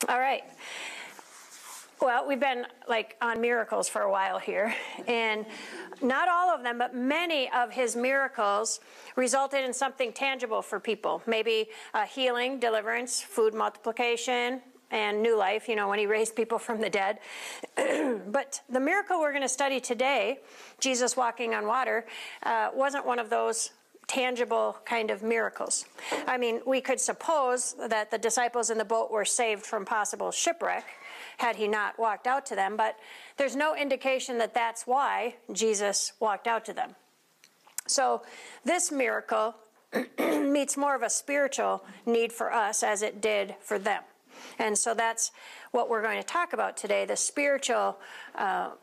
All right. Well, we've been on miracles for a while here, and not all of them, but many of his miracles resulted in something tangible for people. Maybe healing, deliverance, food multiplication, and new life, when he raised people from the dead. But the miracle we're going to study today, Jesus walking on water, wasn't one of those tangible kind of miracles. I mean, we could suppose that the disciples in the boat were saved from possible shipwreck had he not walked out to them, but there's no indication that that's why Jesus walked out to them. So this miracle meets more of a spiritual need for us as it did for them. And so that's what we're going to talk about today, the spiritual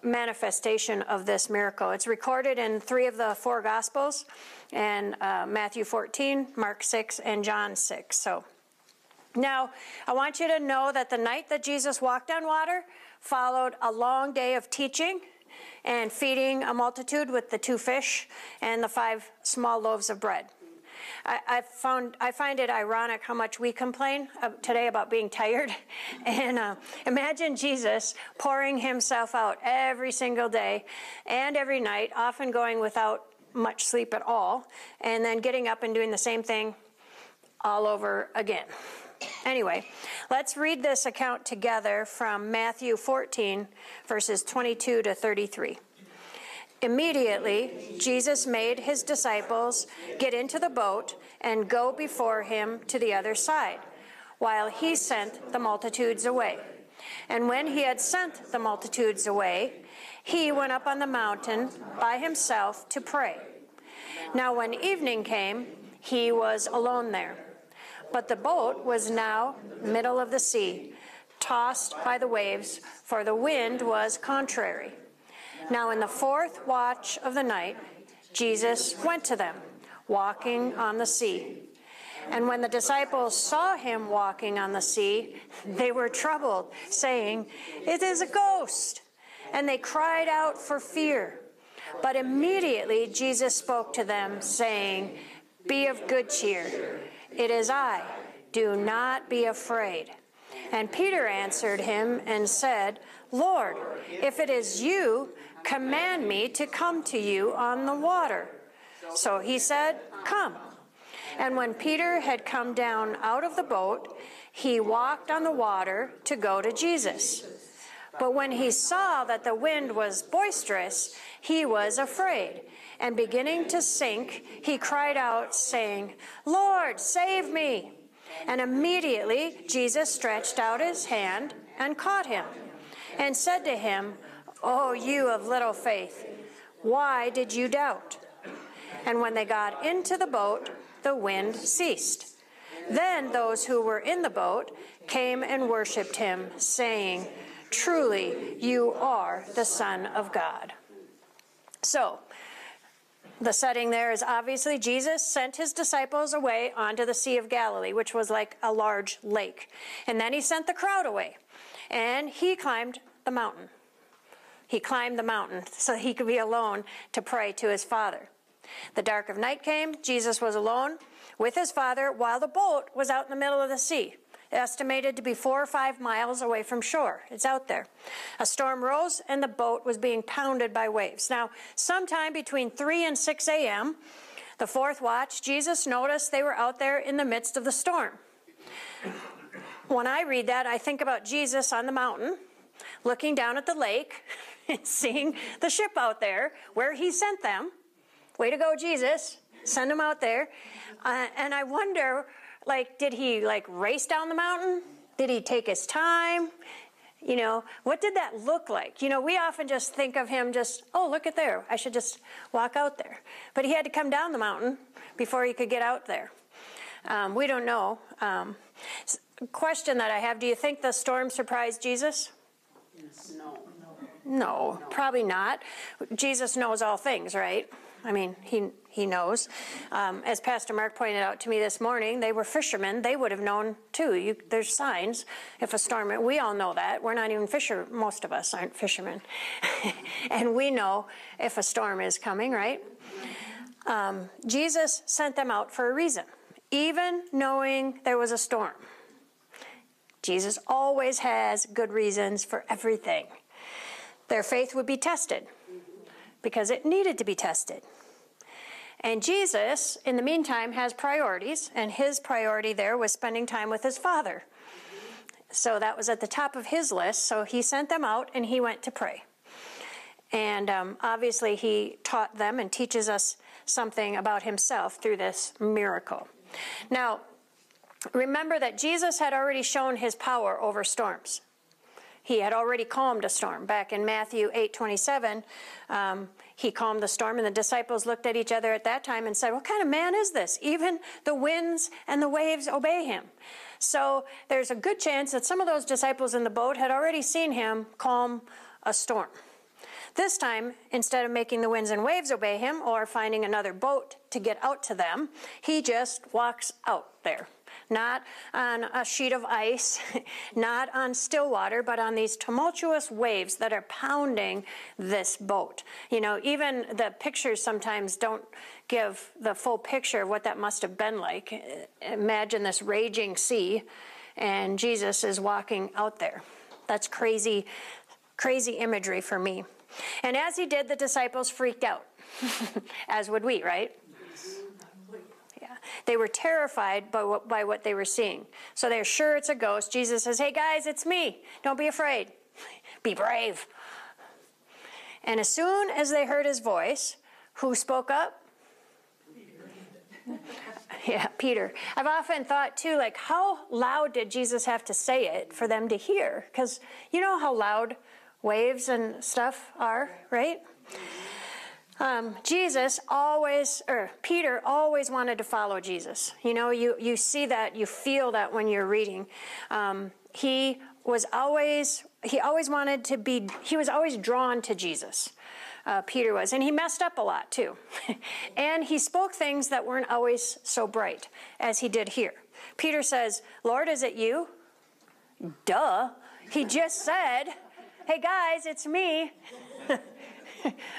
manifestation of this miracle. It's recorded in 3 of the 4 Gospels, and Matthew 14, Mark 6, and John 6. So now, I want you to know that the night that Jesus walked on water followed a long day of teaching and feeding a multitude with the 2 fish and the 5 small loaves of bread. I find it ironic how much we complain today about being tired. And imagine Jesus pouring himself out every single day and every night, often going without much sleep at all, and then getting up and doing the same thing all over again. Anyway, let's read this account together from Matthew 14, verses 22 to 33. Immediately, Jesus made his disciples get into the boat and go before him to the other side, while he sent the multitudes away. And when he had sent the multitudes away, he went up on the mountain by himself to pray. Now when evening came, he was alone there. But the boat was now middle of the sea, tossed by the waves, for the wind was contrary. Now in the 4th watch of the night, Jesus went to them, walking on the sea. And when the disciples saw him walking on the sea, they were troubled, saying, "It is a ghost!" And they cried out for fear. But immediately Jesus spoke to them, saying, "Be of good cheer. It is I. Do not be afraid." And Peter answered him and said, "Lord, if it is you, command me to come to you on the water." So he said, "Come." And when Peter had come down out of the boat, he walked on the water to go to Jesus. But when he saw that the wind was boisterous, he was afraid. And beginning to sink, he cried out, saying, "Lord, save me." And immediately Jesus stretched out his hand and caught him, and said to him, "O you of little faith, why did you doubt?" And when they got into the boat, the wind ceased. Then those who were in the boat came and worshipped him, saying, "Truly you are the Son of God." So, the setting there is obviously Jesus sent his disciples away onto the Sea of Galilee, which was like a large lake. And then he sent the crowd away, and he climbed the mountain. He climbed the mountain so he could be alone to pray to his Father. The dark of night came. Jesus was alone with his Father while the boat was out in the middle of the sea, estimated to be 4 or 5 miles away from shore. It's out there. A storm rose, and the boat was being pounded by waves. Now, sometime between 3 and 6 a.m., the 4th watch, Jesus noticed they were out there in the midst of the storm. When I read that, I think about Jesus on the mountain, looking down at the lake, and seeing the ship out there where he sent them. Way to go, Jesus. Send them out there. And I wonder, did he race down the mountain? Did he take his time? What did that look like? We often just think of him oh, look at there. I should just walk out there. But he had to come down the mountain before he could get out there. We don't know. Question that I have, do you think the storm surprised Jesus? No, probably not. Jesus knows all things, right? I mean, he knows. As Pastor Mark pointed out to me this morning, they were fishermen. They would have known too. There's signs if a storm, we all know that. We're not even most of us aren't fishermen. And we know if a storm is coming, right? Jesus sent them out for a reason, even knowing there was a storm. Jesus always has good reasons for everything. Their faith would be tested because it needed to be tested. And Jesus, in the meantime, has priorities, and his priority there was spending time with his Father. So that was at the top of his list, so he sent them out and he went to pray. And obviously he taught them and teaches us something about himself through this miracle. Now, remember that Jesus had already shown his power over storms. He had already calmed a storm. Back in Matthew 8:27, he calmed the storm, and the disciples looked at each other at that time and said, "What kind of man is this? Even the winds and the waves obey him." So there's a good chance that some of those disciples in the boat had already seen him calm a storm. This time, instead of making the winds and waves obey him or finding another boat to get out to them, he just walks out there. Not on a sheet of ice, not on still water, but on these tumultuous waves that are pounding this boat. You know, even the pictures sometimes don't give the full picture of what that must have been like. Imagine this raging sea, and Jesus is walking out there. That's crazy, crazy imagery for me. And as he did, the disciples freaked out, as would we, right? They were terrified by what they were seeing. So they're sure it's a ghost. Jesus says, "Hey guys, it's me. Don't be afraid. Be brave." And as soon as they heard his voice, who spoke up? Yeah, Peter. I've often thought too, like, how loud did Jesus have to say it for them to hear? Because you know how loud waves and stuff are, right? Peter always wanted to follow Jesus. You know, you see that, you feel that when you're reading. He was always drawn to Jesus. Peter was, and he messed up a lot too. And he spoke things that weren't always so bright, as he did here. Peter says, "Lord, is it you?" Duh. He just said, "Hey guys, it's me."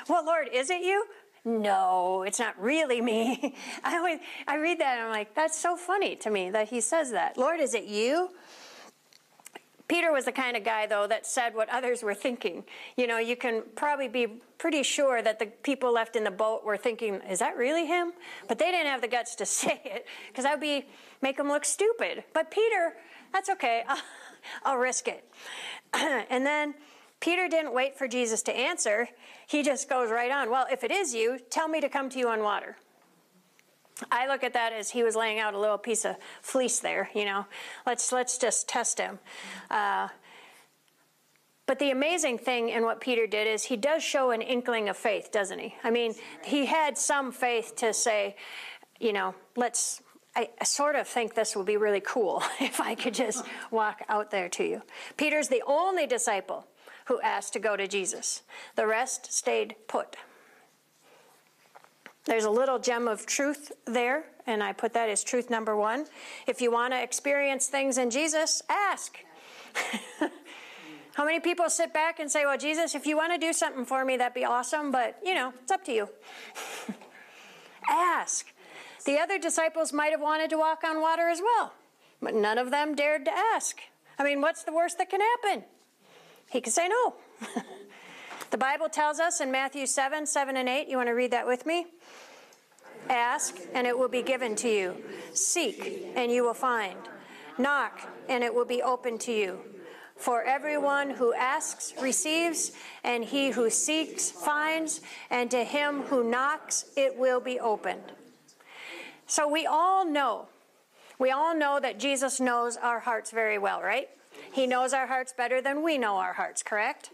"Well, Lord, is it you?" "No, it's not really me." I read that and I'm like, that's so funny to me that he says that. "Lord, is it you?" Peter was the kind of guy, though, that said what others were thinking. You know, you can probably be pretty sure that the people left in the boat were thinking, is that really him? But they didn't have the guts to say it, because that would make them look stupid. But Peter, that's okay. I'll risk it. And then Peter didn't wait for Jesus to answer. He just goes right on. "Well, if it is you, tell me to come to you on water." I look at that as he was laying out a little piece of fleece there, you know. Let's just test him. But the amazing thing in what Peter did is he does show an inkling of faith, doesn't he? I mean, he had some faith to say, you know, I sort of think this would be really cool if I could just walk out there to you. Peter's the only disciple who asked to go to Jesus. The rest stayed put. There's a little gem of truth there, and I put that as truth number 1. If you want to experience things in Jesus, ask. How many people sit back and say, "Well, Jesus, if you want to do something for me, that'd be awesome, but, you know, it's up to you." Ask. The other disciples might have wanted to walk on water as well, but none of them dared to ask. I mean, what's the worst that can happen? He could say no. The Bible tells us in Matthew 7 and 8, you want to read that with me? "Ask, and it will be given to you. Seek, and you will find. Knock, and it will be opened to you. For everyone who asks receives, and he who seeks finds, and to him who knocks it will be opened." So we all know that Jesus knows our hearts very well, right? He knows our hearts better than we know our hearts, correct?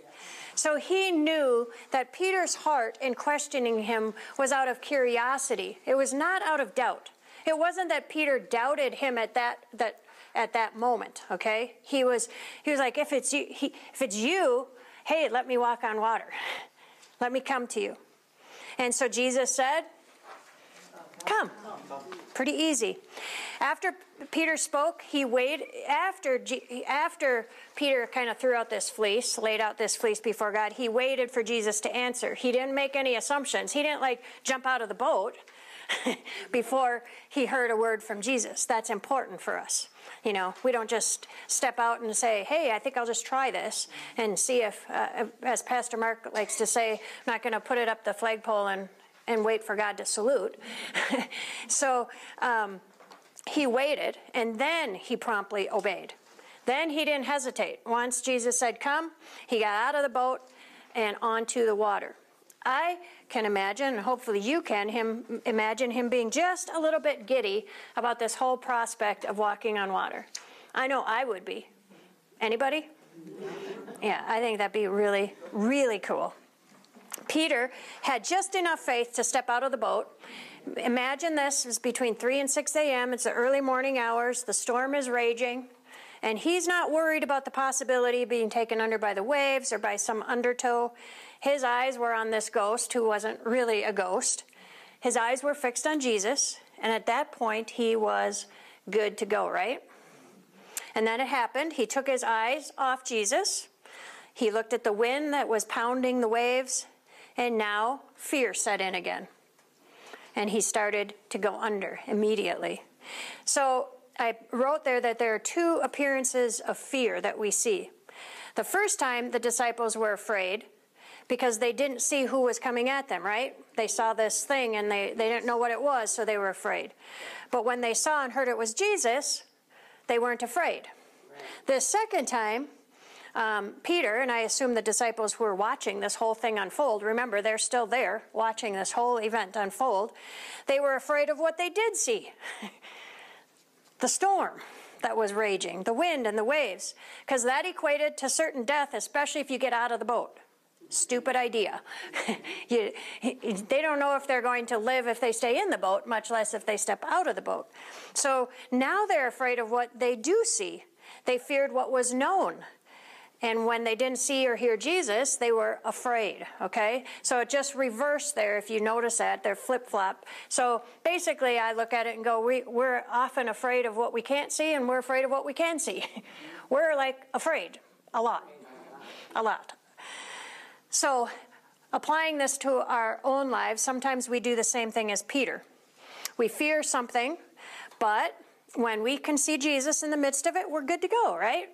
So he knew that Peter's heart in questioning him was out of curiosity. It was not out of doubt. It wasn't that Peter doubted him at that moment, okay? He was like, if it's you, hey, let me walk on water. Let me come to you. And so Jesus said, "Come." Pretty easy. After Peter spoke, he waited. After Peter kind of laid out this fleece before God, he waited for Jesus to answer. He didn't make any assumptions. He didn't jump out of the boat. before he heard a word from Jesus. That's important for us. You know, we don't just step out and say, hey, I think I'll just try this and see if, as Pastor Mark likes to say, I'm not going to put it up the flagpole and wait for God to salute. So he waited, and then he promptly obeyed. Then he didn't hesitate. Once Jesus said, come, he got out of the boat and onto the water. I can imagine, and hopefully you can, imagine him being just a little bit giddy about this whole prospect of walking on water. I know I would be. Anybody? Yeah, I think that'd be really, really cool. Peter had just enough faith to step out of the boat. Imagine this is between 3 and 6 a.m. It's the early morning hours. The storm is raging. And he's not worried about the possibility of being taken under by the waves or by some undertow. His eyes were on this ghost who wasn't really a ghost. His eyes were fixed on Jesus. And at that point, he was good to go, right? And then it happened. He took his eyes off Jesus. He looked at the wind that was pounding the waves. And now fear set in again. And he started to go under immediately. So I wrote there that there are two appearances of fear that we see. The first time the disciples were afraid because they didn't see who was coming at them, right? They saw this thing and they didn't know what it was, so they were afraid. But when they saw and heard it was Jesus, they weren't afraid. The second time, Peter, and I assume the disciples who were watching this whole thing unfold, remember they're still there watching this whole event unfold, they were afraid of what they did see. The storm that was raging, the wind and the waves, because that equated to certain death, especially if you get out of the boat. Stupid idea. They don't know if they're going to live if they stay in the boat, much less if they step out of the boat. So now they're afraid of what they do see. They feared what was known. And when they didn't see or hear Jesus, they were afraid, okay? So it just reversed there, if you notice that. They're flip-flop. So basically, I look at it and go, we're often afraid of what we can't see, and we're afraid of what we can see. We're, like, afraid a lot. A lot. So applying this to our own lives, sometimes we do the same thing as Peter. We fear something, but when we can see Jesus in the midst of it, we're good to go, right?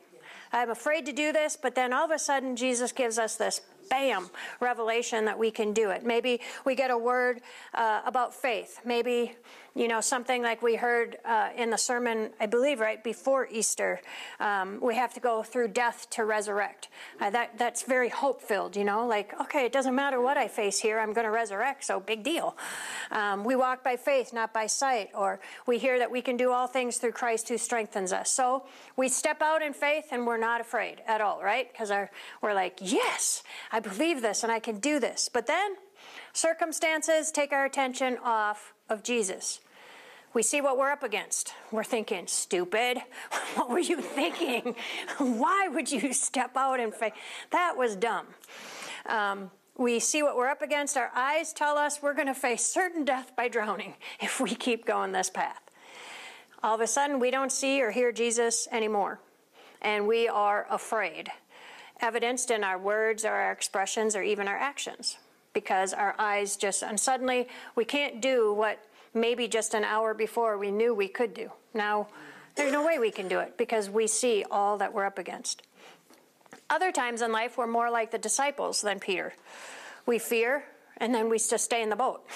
I'm afraid to do this, but then all of a sudden Jesus gives us this, bam, revelation that we can do it. Maybe we get a word about faith. Maybe, you know, something like we heard in the sermon, I believe, right before Easter. We have to go through death to resurrect. That's very hope-filled, you know, like, okay, it doesn't matter what I face here, I'm going to resurrect, so big deal. We walk by faith, not by sight. Or we hear that we can do all things through Christ who strengthens us. So we step out in faith and we're not afraid at all, right? Because we're like, yes, I believe this and I can do this. But then circumstances take our attention off of Jesus. We see what we're up against. We're thinking, stupid. What were you thinking? Why would you step out in faith? That was dumb. We see what we're up against. Our eyes tell us we're going to face certain death by drowning if we keep going this path. All of a sudden, we don't see or hear Jesus anymore. And we are afraid, evidenced in our words or our expressions or even our actions, because our eyes just, and suddenly we can't do what maybe just an hour before we knew we could do. Now, there's no way we can do it because we see all that we're up against. Other times in life, we're more like the disciples than Peter. We fear, and then we just stay in the boat.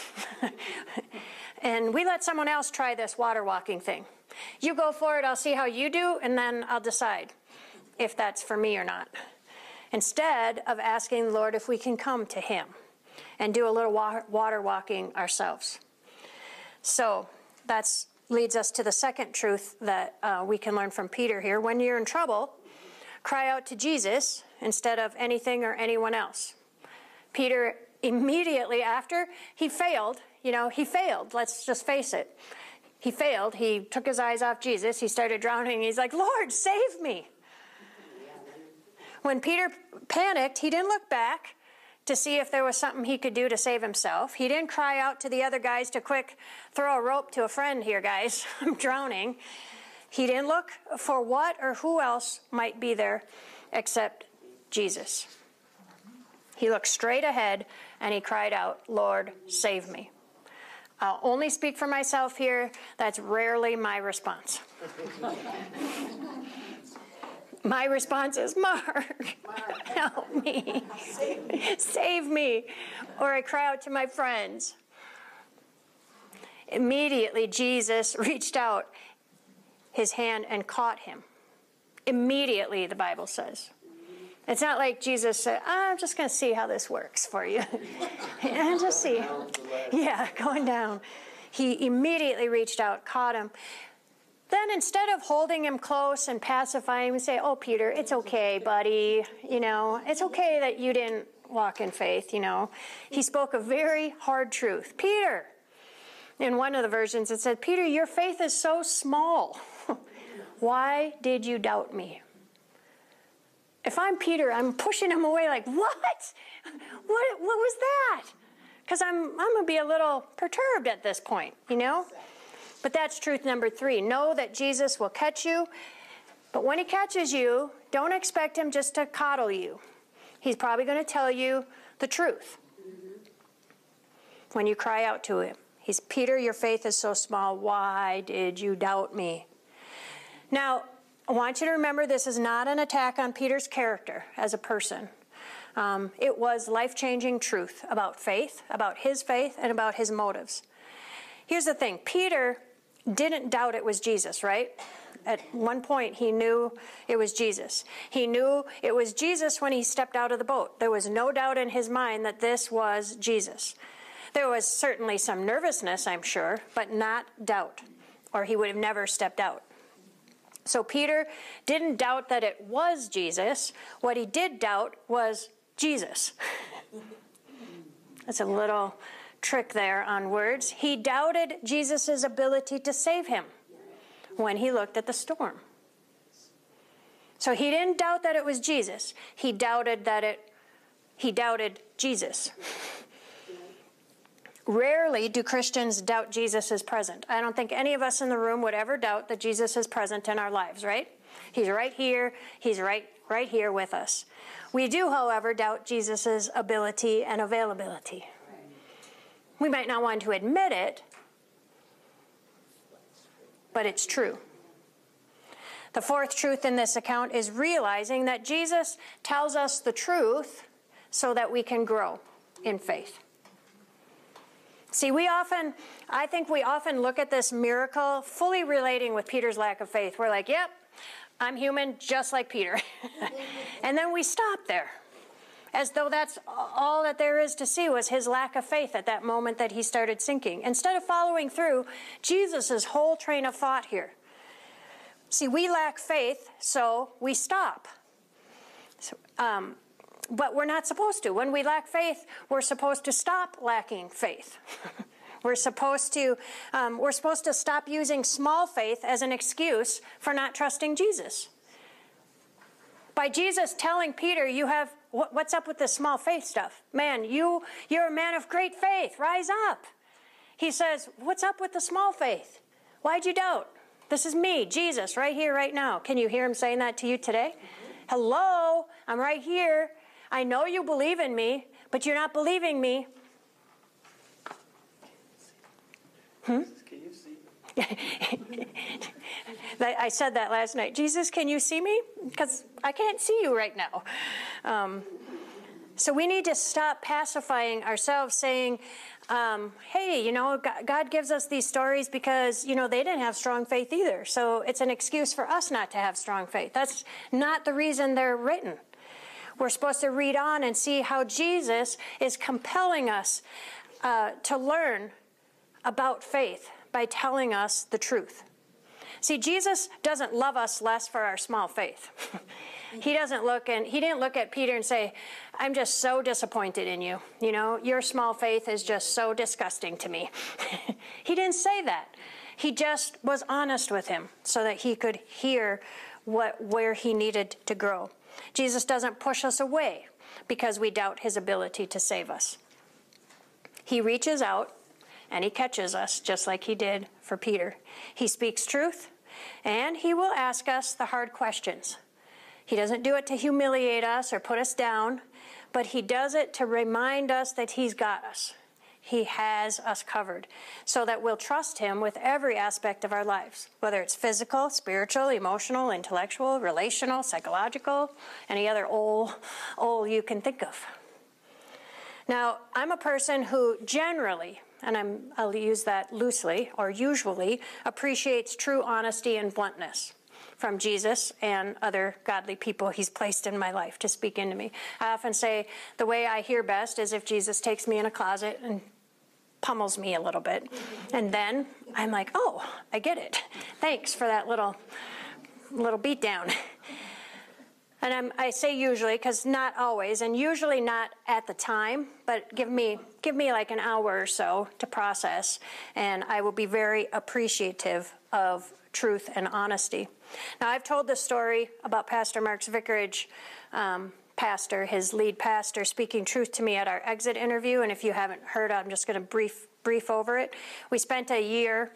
And we let someone else try this water walking thing. You go for it, I'll see how you do, and then I'll decide if that's for me or not. Instead of asking the Lord if we can come to him and do a little water walking ourselves. So that leads us to the second truth that we can learn from Peter here. When you're in trouble, cry out to Jesus instead of anything or anyone else. Peter, immediately after, he failed. You know, he failed. Let's just face it. He failed. He took his eyes off Jesus. He started drowning. He's like, Lord, save me. When Peter panicked, he didn't look back to see if there was something he could do to save himself. He didn't cry out to the other guys to quick throw a rope to a friend here, guys. I'm drowning. He didn't look for what or who else might be there except Jesus. He looked straight ahead and he cried out, Lord, save me. I'll only speak for myself here. That's rarely my response. My response is, Mark, help me. Save me. Or I cry out to my friends. Immediately, Jesus reached out his hand and caught him. Immediately, the Bible says. It's not like Jesus said, I'm just going to see how this works for you. And just see. Yeah, going down. He immediately reached out, caught him. Then instead of holding him close and pacifying him and say, oh, Peter, it's okay, buddy. You know, it's okay that you didn't walk in faith, you know. He spoke a very hard truth. Peter, in one of the versions it said, Peter, your faith is so small. Why did you doubt me? If I'm Peter, I'm pushing him away like, what? What was that? Because I'm going to be a little perturbed at this point, you know? But that's truth number 3. Know that Jesus will catch you. But when he catches you, don't expect him just to coddle you. He's probably going to tell you the truth when you cry out to him. He's, Peter, your faith is so small. Why did you doubt me? Now, I want you to remember this is not an attack on Peter's character as a person. It was life-changing truth about faith, about his faith, and about his motives. Here's the thing. Peter didn't doubt it was Jesus, right? At one point, he knew it was Jesus. He knew it was Jesus when he stepped out of the boat. There was no doubt in his mind that this was Jesus. There was certainly some nervousness, I'm sure, but not doubt, or he would have never stepped out. So Peter didn't doubt that it was Jesus. What he did doubt was Jesus. That's a little trick there on words. He doubted Jesus' ability to save him when he looked at the storm. So he didn't doubt that it was Jesus. He doubted Jesus. Rarely do Christians doubt Jesus is present. I don't think any of us in the room would ever doubt that Jesus is present in our lives, right? He's right here. He's right here with us. We do, however, doubt Jesus' ability and availability. We might not want to admit it, but it's true. The 4th truth in this account is realizing that Jesus tells us the truth so that we can grow in faith. See, I think we often look at this miracle fully relating with Peter's lack of faith. We're like, yep, I'm human just like Peter. And then we stop there, as though that's all that there is to see was his lack of faith at that moment that he started sinking. Instead of following through Jesus' whole train of thought here. See, we lack faith, so we stop. But we're not supposed to. When we lack faith, we're supposed to stop lacking faith. We're supposed to stop using small faith as an excuse for not trusting Jesus. By Jesus telling Peter, you have, what's up with this small faith stuff? Man, you're a man of great faith. Rise up. He says, what's up with the small faith? Why'd you doubt? This is me, Jesus, right here, right now. Can you hear him saying that to you today? Hello, I'm right here. I know you believe in me, but you're not believing me. Can you see? I said that last night. Jesus, can you see me? Because I can't see you right now. So we need to stop pacifying ourselves, saying, hey, you know, God gives us these stories because, you know, they didn't have strong faith either. So it's an excuse for us not to have strong faith. That's not the reason they're written. We're supposed to read on and see how Jesus is compelling us to learn about faith by telling us the truth. See, Jesus doesn't love us less for our small faith. He didn't look at Peter and say, I'm just so disappointed in you. You know, your small faith is just so disgusting to me. He didn't say that. He just was honest with him so that he could hear where he needed to grow. Jesus doesn't push us away because we doubt his ability to save us. He reaches out and he catches us just like he did for Peter. He speaks truth and he will ask us the hard questions. He doesn't do it to humiliate us or put us down, but he does it to remind us that he's got us. He has us covered so that we'll trust him with every aspect of our lives, whether it's physical, spiritual, emotional, intellectual, relational, psychological, any other all you can think of. Now, I'm a person who generally, and I'll use that loosely or usually, appreciates true honesty and bluntness from Jesus and other godly people he's placed in my life to speak into me. I often say the way I hear best is if Jesus takes me in a closet and pummels me a little bit. And then I'm like, oh, I get it. Thanks for that little beat down. And I say usually because not always, and usually not at the time, but give me like an hour or so to process, and I will be very appreciative of truth and honesty. Now, I've told this story about Pastor Mark's vicarage pastor, his lead pastor, speaking truth to me at our exit interview, and if you haven't heard, I'm just going to brief over it. We spent a year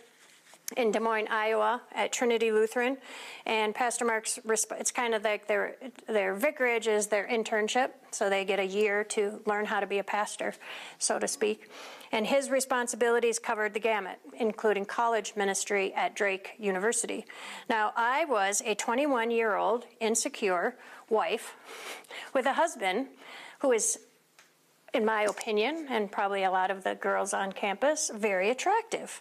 in Des Moines, Iowa, at Trinity Lutheran, and Pastor Mark's, it's kind of like their vicarage is their internship, so they get a year to learn how to be a pastor, so to speak. And his responsibilities covered the gamut, including college ministry at Drake University. Now, I was a 21-year-old insecure wife with a husband who is, in my opinion, and probably a lot of the girls on campus, very attractive.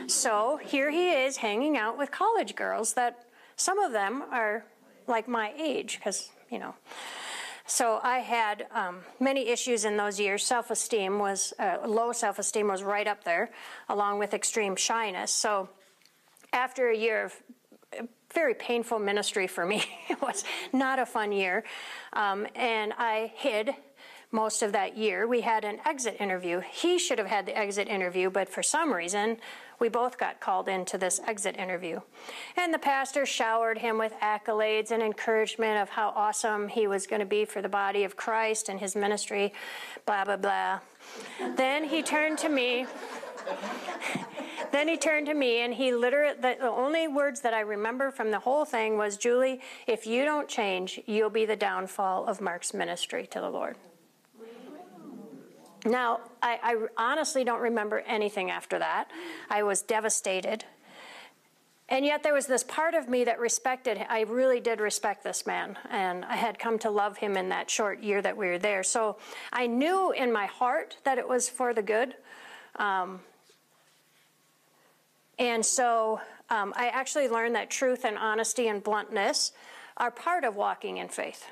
So here he is hanging out with college girls that some of them are like my age, because, you know. So I had many issues in those years. Self-esteem was, low self-esteem was right up there, along with extreme shyness. So after a year of very painful ministry for me, it was not a fun year, and I hid most of that year. We had an exit interview. He should have had the exit interview, but for some reason, we both got called into this exit interview. And the pastor showered him with accolades and encouragement of how awesome he was going to be for the body of Christ and his ministry, blah, blah, blah. Then he turned to me. And he literally, the only words that I remember from the whole thing was, Julie, if you don't change, you'll be the downfall of Mark's ministry to the Lord. Now, I honestly don't remember anything after that. I was devastated. And yet there was this part of me that respected him. I really did respect this man, and I had come to love him in that short year that we were there. So I knew in my heart that it was for the good. And so I actually learned that truth and honesty and bluntness are part of walking in faith.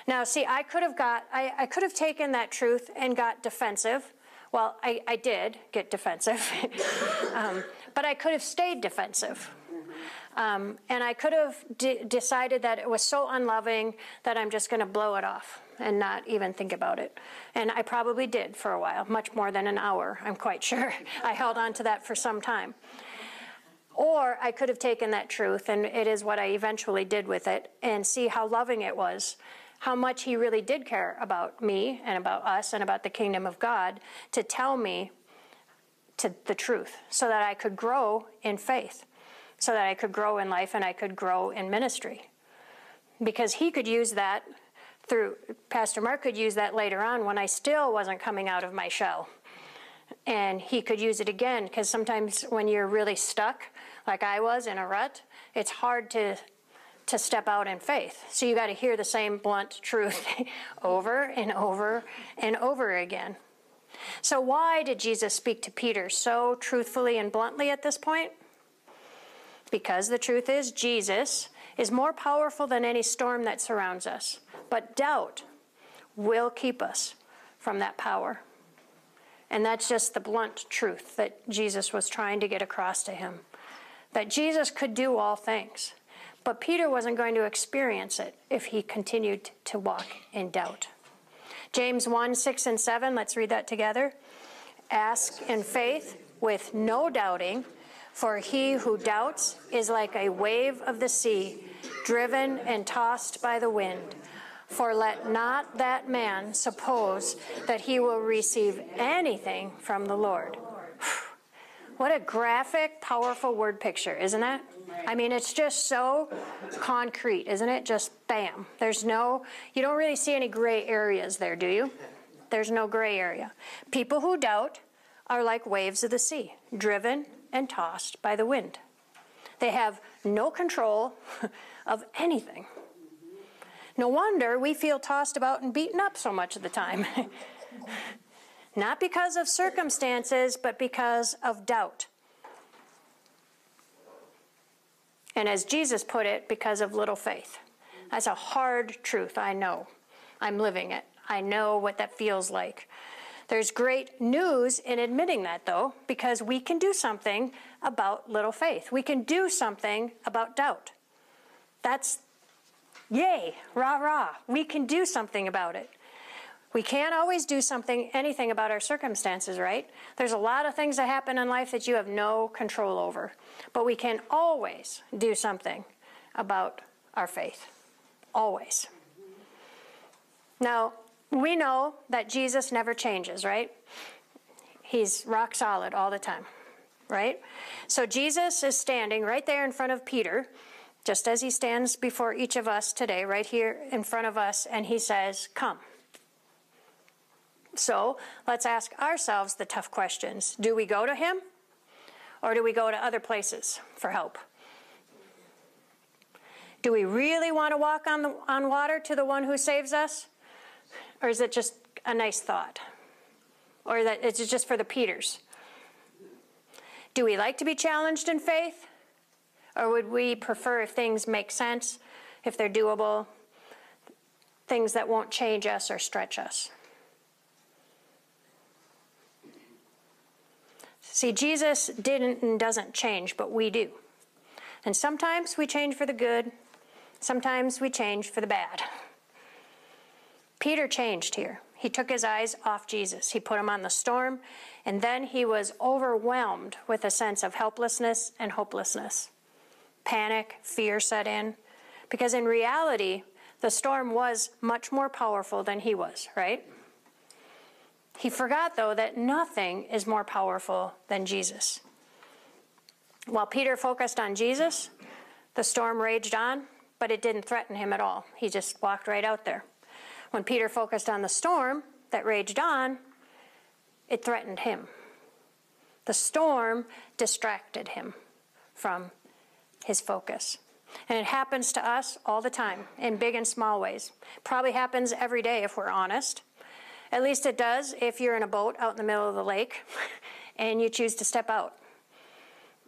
Now, see, I could have taken that truth and got defensive. Well, I did get defensive, but I could have stayed defensive. And I could have decided that it was so unloving that I'm just going to blow it off and not even think about it. And I probably did for a while, much more than an hour, I'm quite sure. I held on to that for some time. Or I could have taken that truth, and it is what I eventually did with it, and see how loving it was, how much he really did care about me and about us and about the kingdom of God, to tell me the truth so that I could grow in faith, so that I could grow in life and I could grow in ministry. Because he could use that Pastor Mark could use that later on when I still wasn't coming out of my shell. And he could use it again, because sometimes when you're really stuck, like I was in a rut, it's hard to step out in faith. So you got to hear the same blunt truth over and over and over again. So why did Jesus speak to Peter so truthfully and bluntly at this point? Because the truth is, Jesus is more powerful than any storm that surrounds us. But doubt will keep us from that power. And that's just the blunt truth that Jesus was trying to get across to him. That Jesus could do all things. But Peter wasn't going to experience it if he continued to walk in doubt. James 1, 6 and 7, let's read that together. Ask in faith with no doubting, for he who doubts is like a wave of the sea, driven and tossed by the wind. For let not that man suppose that he will receive anything from the Lord. What a graphic, powerful word picture, isn't it? I mean, it's just so concrete, isn't it? Just bam. You don't really see any gray areas there, do you? There's no gray area. People who doubt are like waves of the sea, driven and tossed by the wind. They have no control of anything. No wonder we feel tossed about and beaten up so much of the time. Not because of circumstances, but because of doubt. And as Jesus put it, because of little faith. That's a hard truth, I know. I'm living it. I know what that feels like. There's great news in admitting that, though, because we can do something about little faith. We can do something about doubt. That's yay, rah, rah. We can do something about it. We can't always do anything about our circumstances, right? There's a lot of things that happen in life that you have no control over. But we can always do something about our faith. Always. Now, we know that Jesus never changes, right? He's rock solid all the time, right? So Jesus is standing right there in front of Peter, just as he stands before each of us today, right here in front of us, and he says, come. So let's ask ourselves the tough questions. Do we go to him, or do we go to other places for help? Do we really want to walk on water to the one who saves us? Or is it just a nice thought? Or that it's just for the Peters? Do we like to be challenged in faith? Or would we prefer if things make sense, if they're doable, things that won't change us or stretch us? See, Jesus didn't and doesn't change, but we do. And sometimes we change for the good. Sometimes we change for the bad. Peter changed here. He took his eyes off Jesus. He put him on the storm, and then he was overwhelmed with a sense of helplessness and hopelessness. Panic, fear set in, because in reality, the storm was much more powerful than he was, right? He forgot, though, that nothing is more powerful than Jesus. While Peter focused on Jesus, the storm raged on, but it didn't threaten him at all. He just walked right out there. When Peter focused on the storm that raged on, it threatened him. The storm distracted him from his focus. And it happens to us all the time, in big and small ways. Probably happens every day if we're honest. At least it does if you're in a boat out in the middle of the lake and you choose to step out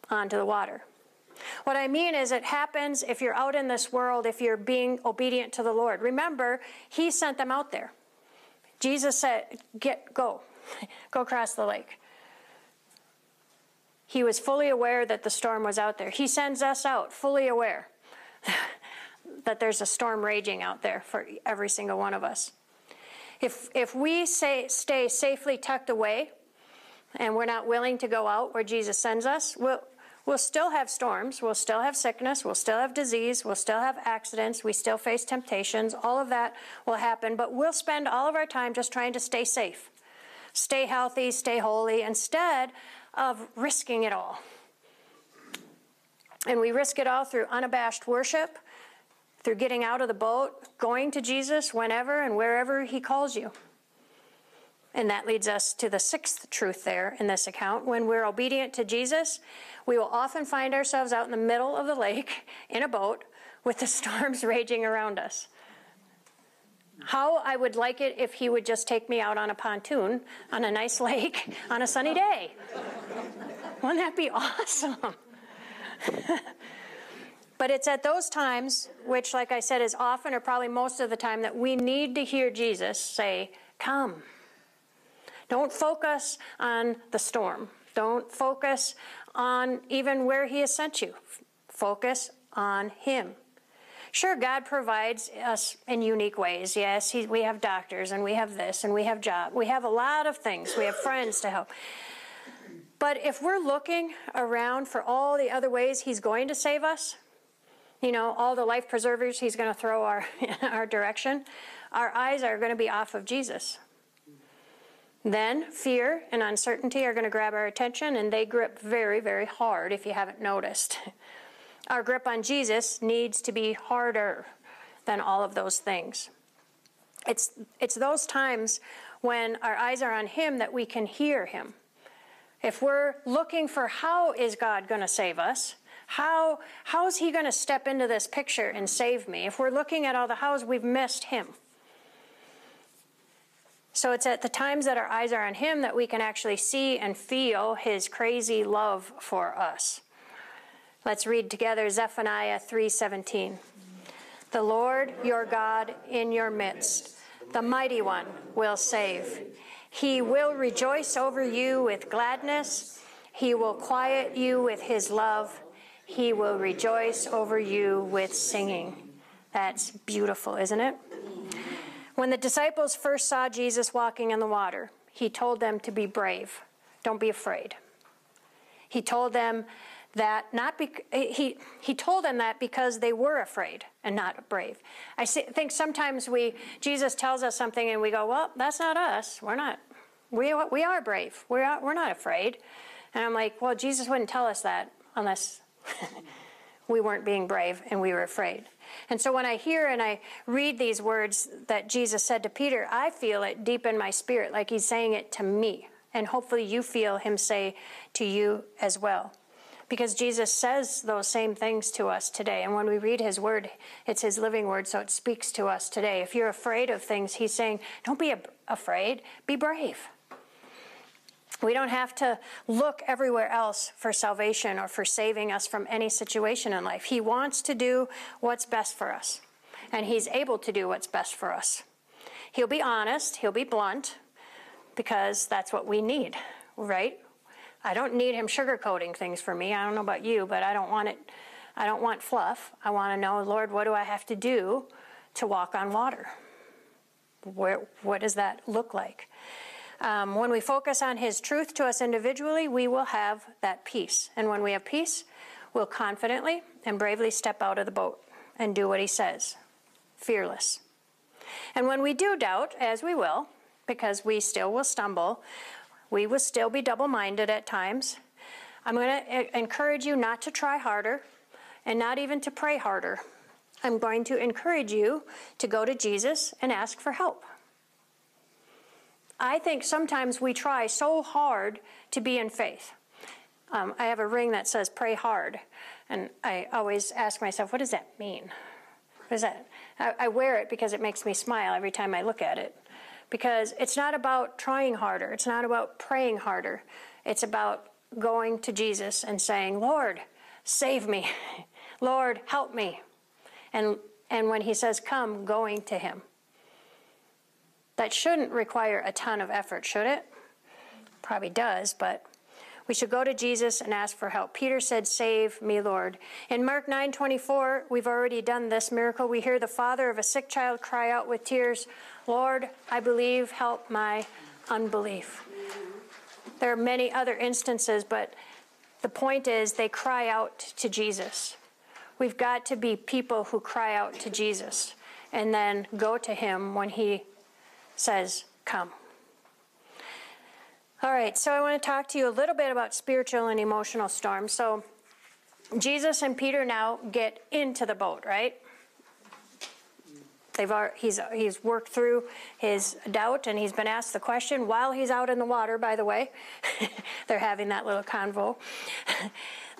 onto the water. What I mean is it happens if you're out in this world, if you're being obedient to the Lord. Remember, he sent them out there. Jesus said, go across the lake. He was fully aware that the storm was out there. He sends us out fully aware that there's a storm raging out there for every single one of us. If we stay safely tucked away and we're not willing to go out where Jesus sends us, we'll still have storms, we'll still have sickness, we'll still have disease, we'll still have accidents, we still face temptations, all of that will happen, but we'll spend all of our time just trying to stay safe, stay healthy, stay holy, instead of risking it all. And we risk it all through unabashed worship, through getting out of the boat, going to Jesus whenever and wherever he calls you. And that leads us to the sixth truth there in this account. When we're obedient to Jesus, we will often find ourselves out in the middle of the lake in a boat with the storms raging around us. How I would like it if he would just take me out on a pontoon on a nice lake on a sunny day. Wouldn't that be awesome? But it's at those times, which, like I said, is often or probably most of the time, that we need to hear Jesus say, come. Don't focus on the storm. Don't focus on even where he has sent you. Focus on him. Sure, God provides us in unique ways. Yes, we have doctors, and we have this, and we have job. We have a lot of things. We have friends to help. But if we're looking around for all the other ways he's going to save us, all the life preservers he's going to throw our direction, our eyes are going to be off of Jesus. Then fear and uncertainty are going to grab our attention, and they grip very, very hard if you haven't noticed. Our grip on Jesus needs to be harder than all of those things. It's those times when our eyes are on him that we can hear him. if we're looking for how is God going to save us, how is he going to step into this picture and save me? If we're looking at all the hows, we've missed him. So it's at the times that our eyes are on him that we can actually see and feel his crazy love for us. Let's read together Zephaniah 3:17. The Lord your God in your midst, the mighty one, will save. He will rejoice over you with gladness. He will quiet you with his love. He will rejoice over you with singing. That's beautiful, isn't it? When the disciples first saw Jesus walking in the water, he told them to be brave. Don't be afraid. He told them that he told them that because they were afraid and not brave. I think sometimes Jesus tells us something and we go, well, that's not us. We're not. We are brave. We're not afraid. And I'm like, well, Jesus wouldn't tell us that unless we weren't being brave and we were afraid. And so when I hear and I read these words that Jesus said to Peter, I feel it deep in my spirit, like he's saying it to me. And hopefully you feel him say to you as well. Because Jesus says those same things to us today. And when we read his word, it's his living word, so it speaks to us today. If you're afraid of things, he's saying, don't be afraid, be brave. We don't have to look everywhere else for salvation or for saving us from any situation in life. He wants to do what's best for us. And he's able to do what's best for us. He'll be honest, he'll be blunt, because that's what we need, right? I don't need him sugarcoating things for me. I don't know about you, but I don't want it. I don't want fluff. I want to know, Lord, what do I have to do to walk on water? What does that look like? When we focus on his truth to us individually, we will have that peace. And when we have peace, we'll confidently and bravely step out of the boat and do what he says, fearless. And when we do doubt, as we will, because we still will stumble, we will still be double-minded at times, I'm going to encourage you not to try harder and not even to pray harder. I'm going to encourage you to go to Jesus and ask for help. I think sometimes we try so hard to be in faith. I have a ring that says pray hard, and I always ask myself, what does that mean? What is that? I wear it because it makes me smile every time I look at it. Because it's not about trying harder. It's not about praying harder. It's about going to Jesus and saying, Lord, save me. Lord, help me. And when he says come, going to him. That shouldn't require a ton of effort, should it? Probably does, but we should go to Jesus and ask for help. Peter said, save me, Lord. In Mark 9:24, we've already done this miracle. We hear the father of a sick child cry out with tears, Lord, I believe, help my unbelief. There are many other instances, but the point is they cry out to Jesus. We've got to be people who cry out to Jesus and then go to him when he says, come. All right, so I want to talk to you a little bit about spiritual and emotional storms. So Jesus and Peter now get into the boat, right? He's worked through his doubt, and he's been asked the question while he's out in the water, by the way. They're having that little convo.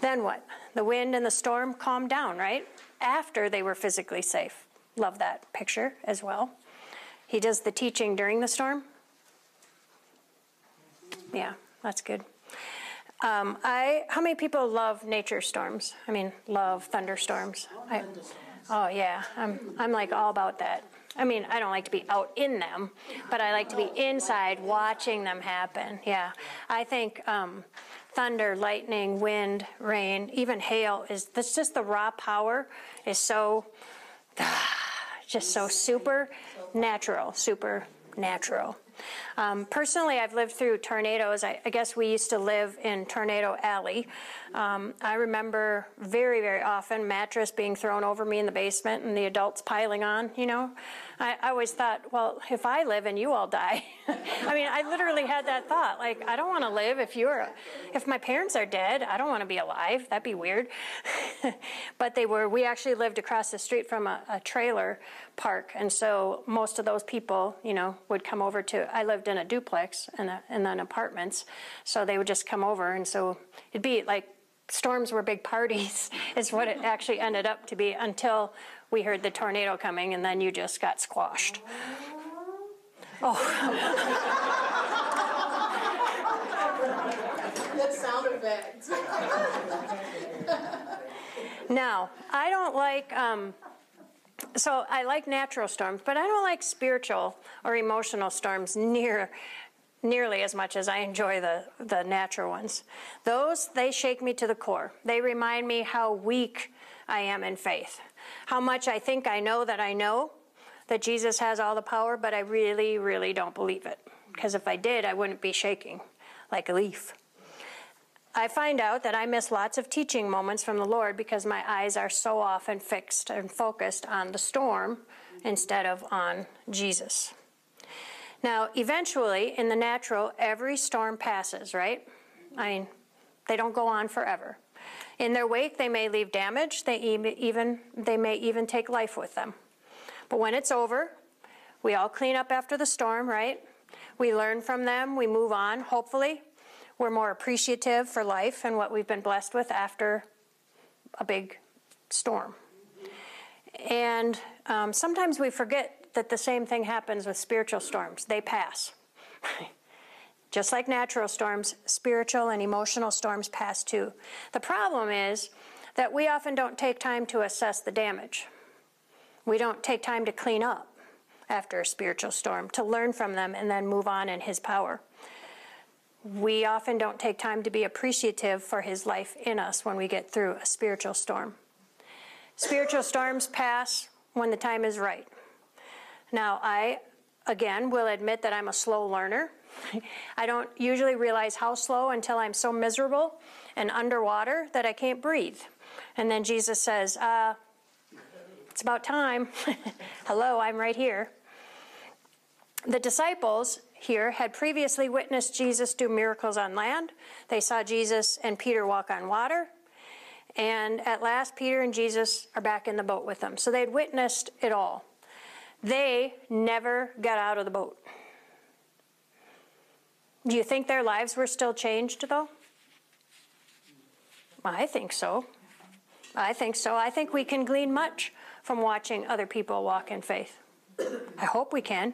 Then what? The wind and the storm calmed down, right? After they were physically safe. Love that picture as well. He does the teaching during the storm. Yeah, that's good. How many people love nature storms? I mean, love thunderstorms. Oh yeah, I'm like all about that. I mean, I don't like to be out in them, but I like to be inside watching them happen. Yeah, I think thunder, lightning, wind, rain, even hail that's just the raw power is so just so supernatural. Personally, I've lived through tornadoes. I guess we used to live in Tornado Alley. I remember very, very often mattress being thrown over me in the basement and the adults piling on, you know. I always thought, well, if I live and you all die. I mean, I literally had that thought. Like, I don't want to live if my parents are dead. I don't want to be alive. That'd be weird. But they were. We actually lived across the street from a trailer park. And so most of those people, would come over I lived in a duplex and then apartments. So they would just come over. And so it'd be like storms were big parties is what it actually ended up to be until we heard the tornado coming, and then you just got squashed. Oh. That sound effect. Now, I don't like, so I like natural storms, but I don't like spiritual or emotional storms nearly as much as I enjoy the natural ones. Those, they shake me to the core. They remind me how weak I am in faith. How much I think I know that Jesus has all the power, but I really, really don't believe it. Because if I did, I wouldn't be shaking like a leaf. I find out that I miss lots of teaching moments from the Lord because my eyes are so often fixed and focused on the storm instead of on Jesus. Now, eventually, in the natural, every storm passes, right? I mean, they don't go on forever. In their wake, they may leave damage. They may even take life with them. But when it's over, we all clean up after the storm, right? We learn from them. We move on, hopefully. We're more appreciative for life and what we've been blessed with after a big storm. And sometimes we forget that the same thing happens with spiritual storms. They pass. Just like natural storms, spiritual and emotional storms pass too. The problem is that we often don't take time to assess the damage. We don't take time to clean up after a spiritual storm, to learn from them and then move on in His power. We often don't take time to be appreciative for His life in us when we get through a spiritual storm. Spiritual storms pass when the time is right. Now, I, again, will admit that I'm a slow learner. I don't usually realize how slow until I'm so miserable and underwater that I can't breathe. And then Jesus says, it's about time. Hello, I'm right here. The disciples here had previously witnessed Jesus do miracles on land. They saw Jesus and Peter walk on water. And at last, Peter and Jesus are back in the boat with them. So they'd witnessed it all. They never got out of the boat. Do you think their lives were still changed, though? I think so. I think we can glean much from watching other people walk in faith. I hope we can.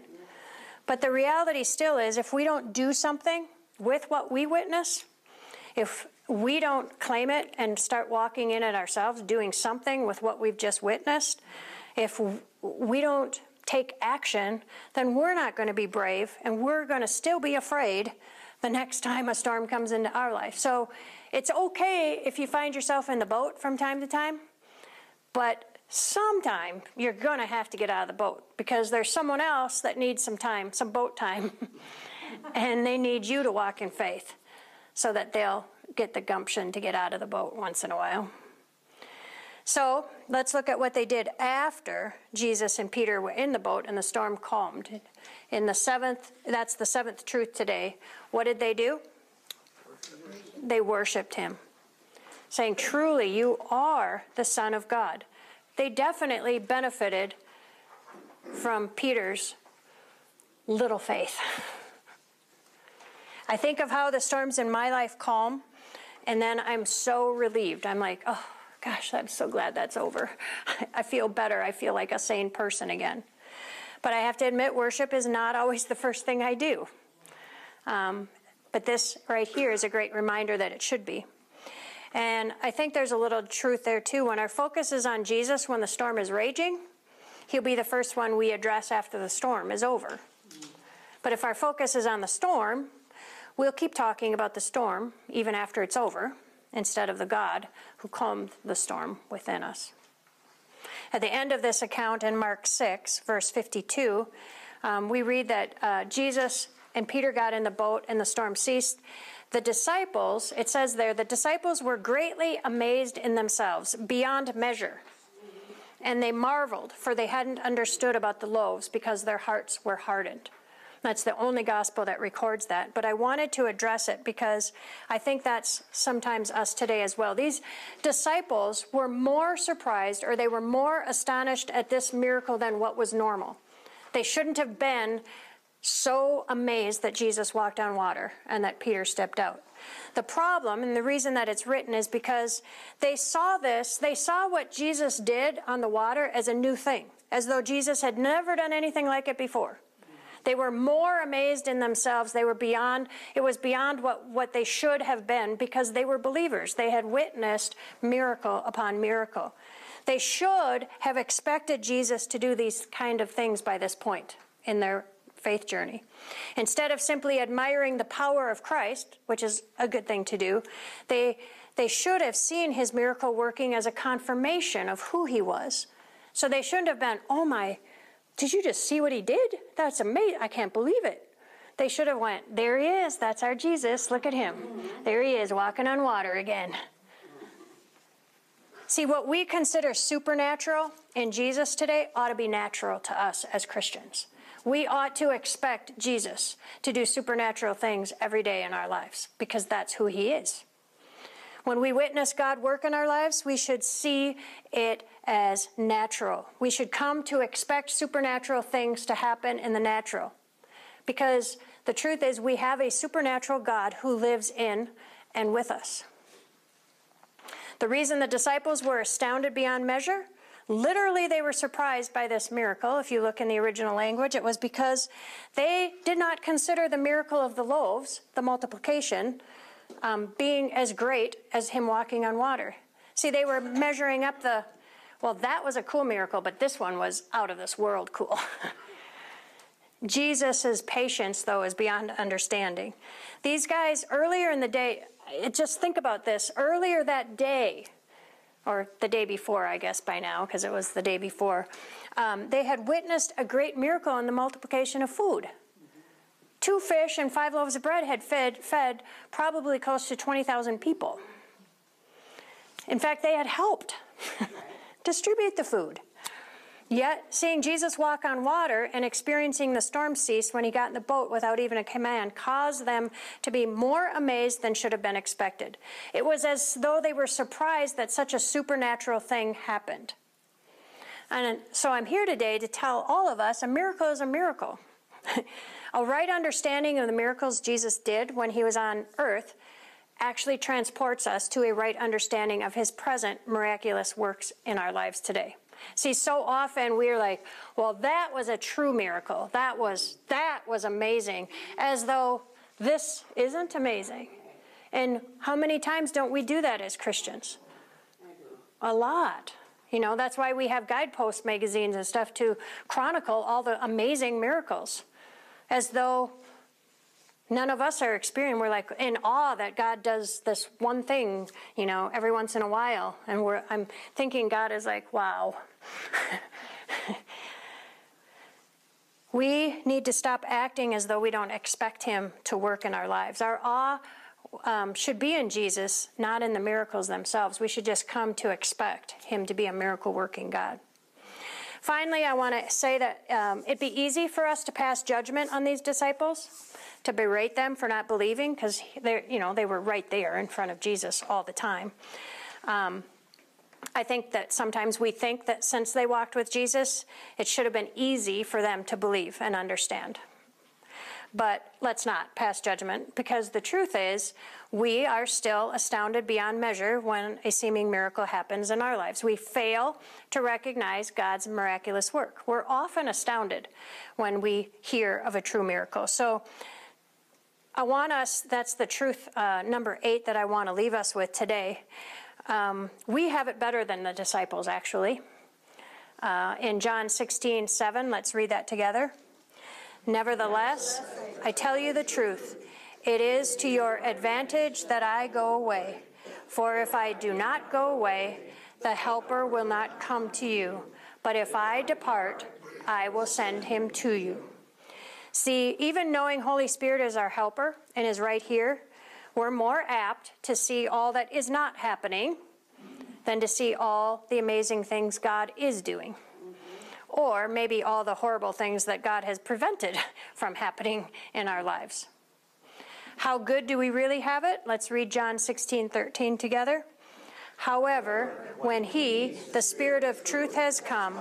But the reality still is, if we don't do something with what we witness, if we don't claim it and start walking in it ourselves, doing something with what we've just witnessed, if we don't take action, then we're not going to be brave, and we're going to still be afraid the next time a storm comes into our life. So it's okay if you find yourself in the boat from time to time, but sometime you're going to have to get out of the boat because there's someone else that needs some time, some boat time, and they need you to walk in faith so that they'll get the gumption to get out of the boat once in a while. So let's look at what they did after Jesus and Peter were in the boat and the storm calmed. That's the seventh truth today. What did they do? They worshiped Him, saying, truly, you are the Son of God. They definitely benefited from Peter's little faith. I think of how the storms in my life calm, and then I'm so relieved. I'm like, oh, gosh, I'm so glad that's over. I feel better. I feel like a sane person again. But I have to admit, worship is not always the first thing I do. But this right here is a great reminder that it should be. And I think there's a little truth there too. When our focus is on Jesus when the storm is raging, He'll be the first one we address after the storm is over. But if our focus is on the storm, we'll keep talking about the storm even after it's over, instead of the God who calmed the storm within us. At the end of this account in Mark 6, verse 52, we read that Jesus and Peter got in the boat and the storm ceased. The disciples, it says there, the disciples were greatly amazed in themselves, beyond measure. and they marveled, for they hadn't understood about the loaves because their hearts were hardened. That's the only gospel that records that. But I wanted to address it because I think that's sometimes us today as well. These disciples were more surprised, or they were more astonished at this miracle than what was normal. They shouldn't have been so amazed that Jesus walked on water and that Peter stepped out. The problem, and the reason that it's written, is because they saw this, they saw what Jesus did on the water as a new thing, as though Jesus had never done anything like it before. They were more amazed in themselves. They were beyond, it was beyond what they should have been, because they were believers. They had witnessed miracle upon miracle. They should have expected Jesus to do these kind of things by this point in their faith journey. Instead of simply admiring the power of Christ, which is a good thing to do, they should have seen his miracle working as a confirmation of who he was. So they shouldn't have been, oh my, did you just see what he did? That's amazing. I can't believe it. They should have went, there he is. That's our Jesus. Look at him. There he is, walking on water again. See, what we consider supernatural in Jesus today ought to be natural to us as Christians. We ought to expect Jesus to do supernatural things every day in our lives, because that's who he is. When we witness God work in our lives, we should see it as natural. We should come to expect supernatural things to happen in the natural. Because the truth is, we have a supernatural God who lives in and with us. The reason the disciples were astounded beyond measure, literally they were surprised by this miracle. If you look in the original language, it was because they did not consider the miracle of the loaves, the multiplication, being as great as him walking on water. See, they were measuring up well, that was a cool miracle, but this one was out of this world cool. Jesus' patience, though, is beyond understanding. These guys, earlier in the day, just think about this. Earlier that day, or the day before, I guess by now, because it was the day before, they had witnessed a great miracle in the multiplication of food. 2 fish and 5 loaves of bread had fed probably close to 20,000 people. In fact, they had helped distribute the food. Yet, seeing Jesus walk on water and experiencing the storm cease when he got in the boat without even a command caused them to be more amazed than should have been expected. It was as though they were surprised that such a supernatural thing happened. And so I'm here today to tell all of us a miracle is a miracle. A right understanding of the miracles Jesus did when he was on earth actually transports us to a right understanding of his present miraculous works in our lives today. See, so often we're like, well, that was a true miracle. That was amazing, as though this isn't amazing. And how many times don't we do that as Christians? A lot. You know, that's why we have guidepost magazines and stuff to chronicle all the amazing miracles, as though none of us are experiencing. We're like in awe that God does this one thing, you know, every once in a while. And I'm thinking God is like, wow. We need to stop acting as though we don't expect him to work in our lives. Our awe should be in Jesus, not in the miracles themselves. We should just come to expect him to be a miracle-working God. Finally, I want to say that it'd be easy for us to pass judgment on these disciples, to berate them for not believing, because they were right there in front of Jesus all the time. I think that sometimes we think that since they walked with Jesus, it should have been easy for them to believe and understand. But let's not pass judgment, because the truth is we are still astounded beyond measure when a seeming miracle happens in our lives. We fail to recognize God's miraculous work. We're often astounded when we hear of a true miracle. So I want us, that's the truth, number 8 that I want to leave us with today. We have it better than the disciples, actually. In John 16:7, let's read that together. Nevertheless, I tell you the truth. It is to your advantage that I go away. For if I do not go away, the Helper will not come to you. But if I depart, I will send him to you. See, even knowing Holy Spirit is our helper and is right here, we're more apt to see all that is not happening than to see all the amazing things God is doing. Or maybe all the horrible things that God has prevented from happening in our lives. How good do we really have it? Let's read John 16:13 together. However, when He, the Spirit of truth, has come,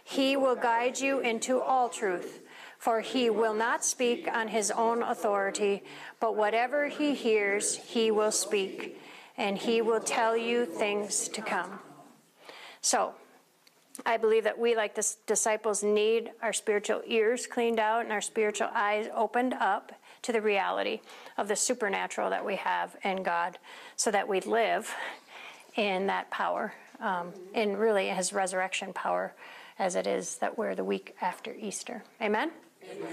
He will guide you into all truth. For He will not speak on His own authority, but whatever He hears, He will speak, and He will tell you things to come. So, I believe that we, like the disciples, need our spiritual ears cleaned out and our spiritual eyes opened up to the reality of the supernatural that we have in God, so that we live in that power, in really His resurrection power, as it is that we're the week after Easter. Amen? Amen.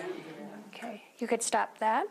Okay, you could stop that.